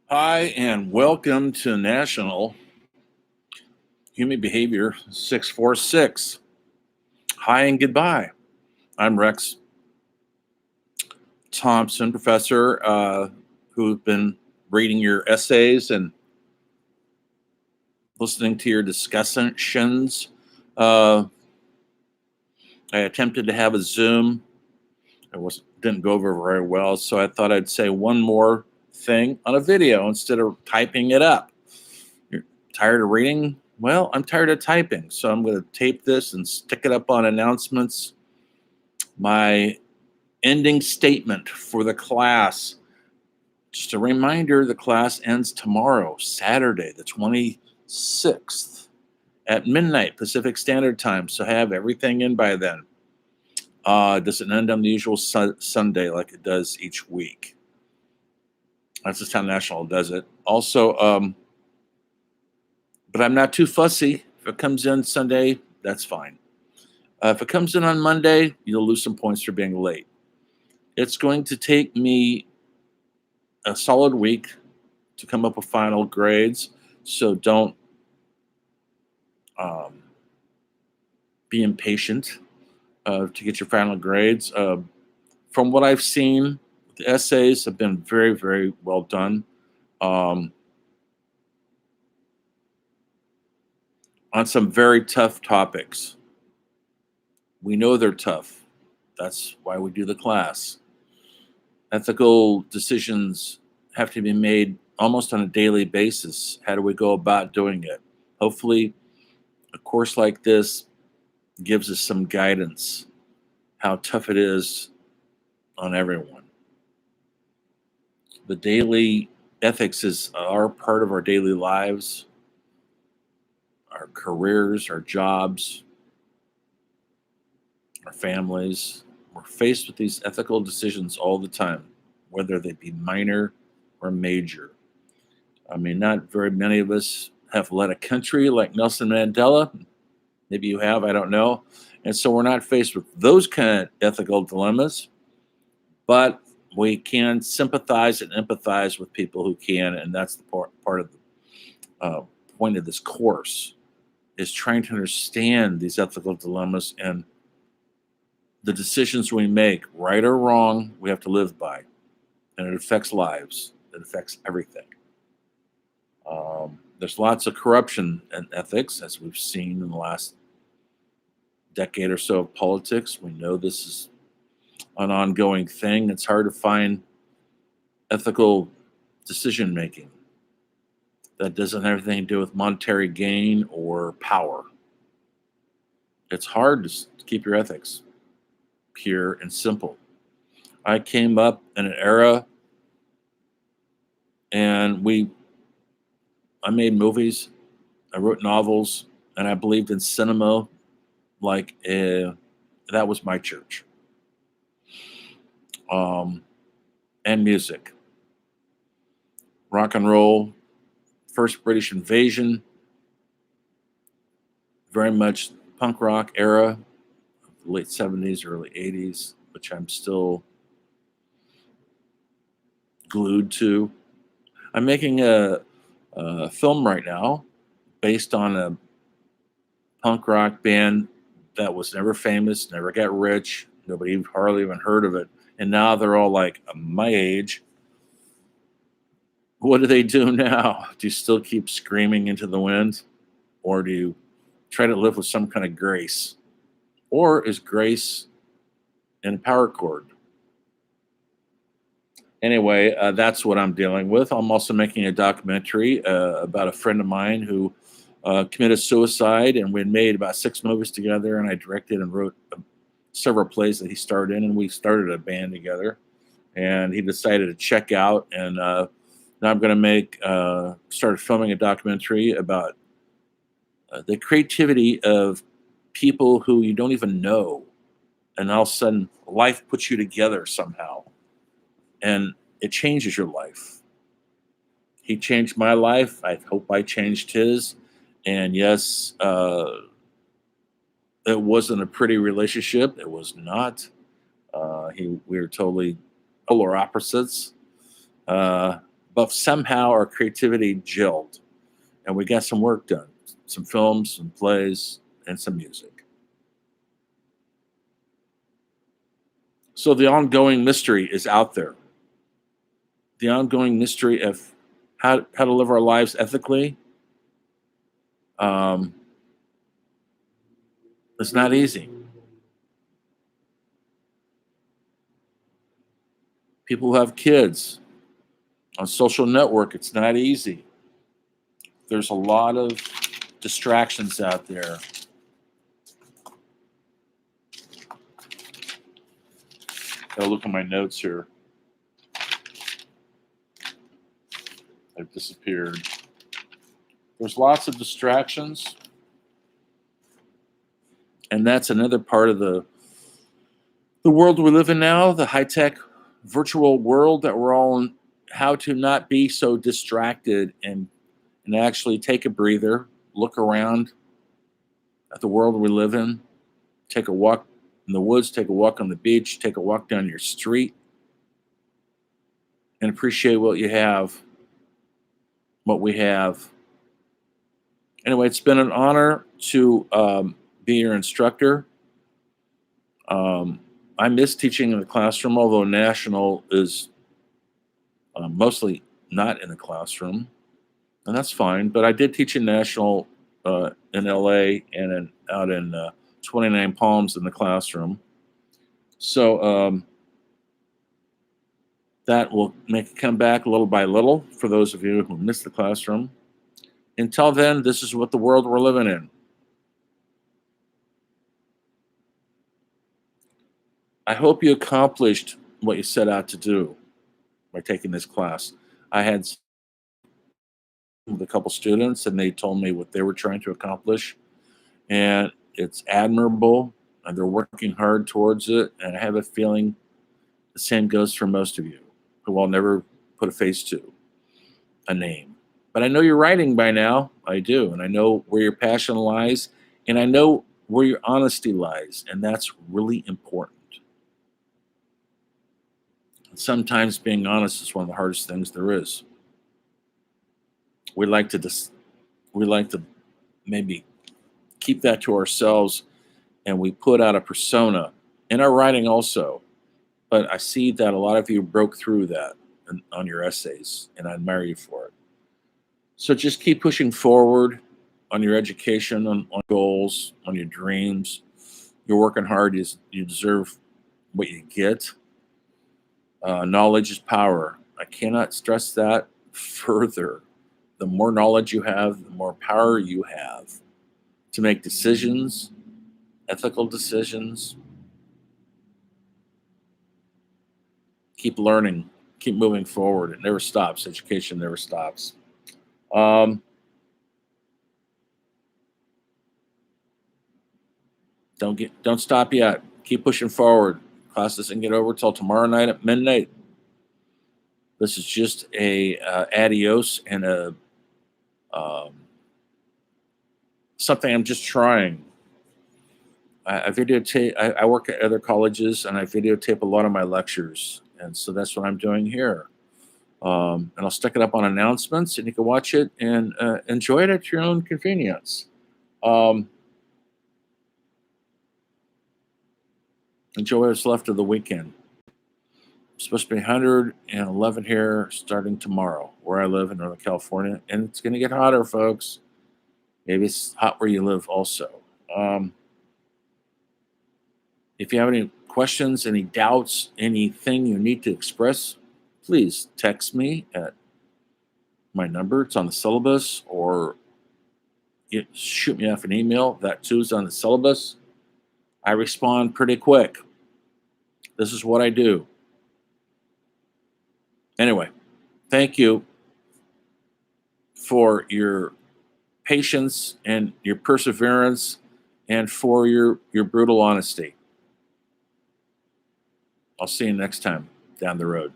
Hi, and welcome to National Human Behavior 646. Hi, and goodbye. I'm Rex Thompson, professor, who's been reading your essays and listening to your discussions. Uh, I attempted to have a Zoom. Didn't go over very well, so I thought I'd say one more thing on a video instead of typing it up. You're tired of reading? Well, I'm tired of typing, so I'm going to tape this and stick it up on announcements. My ending statement for the class. Just a reminder, the class ends tomorrow, Saturday, the 26th at midnight Pacific Standard Time. So have everything in by then. Doesn't end on the usual Sunday like it does each week. That's just how National does it. Also, but I'm not too fussy. If it comes in Sunday, that's fine. If it comes in on Monday, you'll lose some points for being late. It's going to take me a solid week to come up with final grades, so don't um, be impatient to get your final grades. From what I've seen, the essays have been very, very well done. Um, on some very tough topics. We know they're tough. That's why we do the class. Ethical decisions have to be made almost on a daily basis. How do we go about doing it? Hopefully, a course like this gives us some guidance how tough it is on everyone. The daily ethics are part of our daily lives, our careers, our jobs, our families. We're faced with these ethical decisions all the time, whether they be minor or major. I mean, not very many of us have led a country like Nelson Mandela. Maybe you have, I don't know. And so we're not faced with those kind of ethical dilemmas, but we can sympathize and empathize with people who can. And that's the part of the uh, point of this course is trying to understand these ethical dilemmas and the decisions we make, right or wrong, we have to live by. And it affects lives, it affects everything. There's lots of corruption in ethics, as we've seen in the last decade or so of politics. We know this is an ongoing thing. It's hard to find ethical decision making that doesn't have anything to do with monetary gain or power. It's hard to keep your ethics pure and simple. I came up in an era and I made movies, I wrote novels, and I believed in cinema like that was my church. Um, and music, rock and roll, first British invasion, very much punk rock era, late 70s, early 80s, which I'm still glued to. I'm making a film right now based on a punk rock band that was never famous, never got rich, nobody hardly even heard of it. And now they're all like my age. What do they do now? Do you still keep screaming into the wind? Or do you try to live with some kind of grace? Or is grace in a power chord? Anyway, that's what I'm dealing with. I'm also making a documentary about a friend of mine who committed suicide, and we made about 6 movies together, and I directed and wrote several plays that he starred in, and we started a band together. And he decided to check out, and now I'm going to started filming a documentary about the creativity of people who you don't even know, and all of a sudden life puts you together somehow, and it changes your life. He changed my life. I hope I changed his. And yes, it wasn't a pretty relationship. It was not. We were totally polar opposites. Uh, but somehow our creativity gelled and we got some work done, some films, some plays, and some music. So the ongoing mystery is out there. The ongoing mystery of how to live our lives ethically. It's not easy. People who have kids on social network, it's not easy. There's a lot of distractions out there. Gotta look at my notes here. They've disappeared. There's lots of distractions. And that's another part of the world we live in now, the high-tech virtual world that we're all in, how to not be so distracted and actually take a breather, look around at the world we live in, take a walk in the woods, take a walk on the beach, take a walk down your street, and appreciate what you have, what we have. Anyway, it's been an honor to be your instructor. I miss teaching in the classroom, although National is mostly not in the classroom, and that's fine. But I did teach in National in LA and out in 29 Palms in the classroom. So that will make it come back little by little for those of you who missed the classroom. Until then, this is what the world we're living in. I hope you accomplished what you set out to do by taking this class. I had with a couple students and they told me what they were trying to accomplish, and it's admirable and they're working hard towards it, and I have a feeling the same goes for most of you who I'll never put a face to, a name. But I know you're writing by now. I do. And I know where your passion lies, and I know where your honesty lies, and that's really important. Sometimes being honest is one of the hardest things there is. We like to maybe keep that to ourselves, and we put out a persona in our writing also. But I see that a lot of you broke through that on your essays, and I admire you for it. So just keep pushing forward on your education, on goals, on your dreams. You're working hard. You deserve what you get. Knowledge is power. I cannot stress that further. The more knowledge you have, the more power you have to make decisions, ethical decisions. Keep learning, keep moving forward. It never stops. Education never stops. Don't stop yet. Keep pushing forward. Class doesn't get over till tomorrow night at midnight. This is just a adios and a something I'm just trying. I videotape. I work at other colleges, and I videotape a lot of my lectures, and so that's what I'm doing here. And I'll stick it up on announcements, and you can watch it and enjoy it at your own convenience. Enjoy what's left of the weekend. It's supposed to be 111 here starting tomorrow, where I live in Northern California, and it's going to get hotter, folks. Maybe it's hot where you live also. If you have any questions, any doubts, anything you need to express, please text me at my number. It's on the syllabus, or shoot me off an email. That too is on the syllabus. I respond pretty quick. This is what I do. Anyway, thank you for your patience and your perseverance and for your brutal honesty. I'll see you next time down the road.